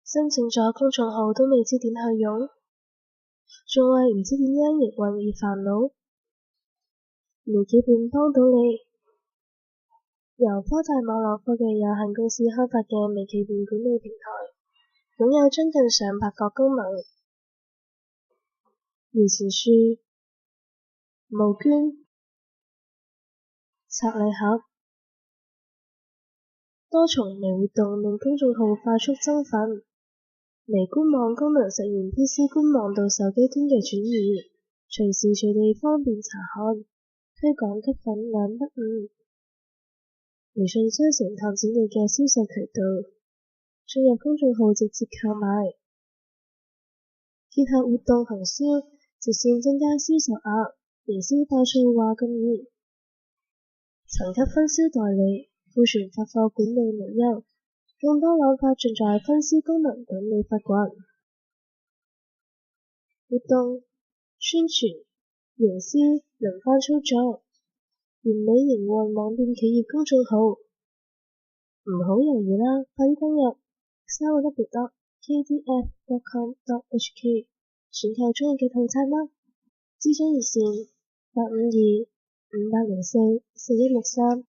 申請咗公眾號都未知點去用，仲為唔知點樣營運而煩惱。微企便幫到你。由科大網絡科技有限公司開發嘅微企便管理平台，擁有將近上百個功能，搖錢樹、募捐、拆禮盒，多重微活動令公眾號快速增粉。微官網功能實現 PC 官網到手機端嘅轉移，隨時隨地方便查看，推廣吸粉兩不誤。微信商城拓展你嘅銷售渠道，進入公眾號直接購買，結合活動行銷，直線增加銷售額，營銷爆數話咁易。層級分銷代理，庫存發貨管理無憂，更多玩法盡在分銷功能等你發掘。活動、宣傳、營銷輪番操作，完美營運網店企業公眾號。唔好猶豫啦，快啲登入www.kdf.com.hk 選購中意嘅套餐啦。諮詢熱線852-504-4163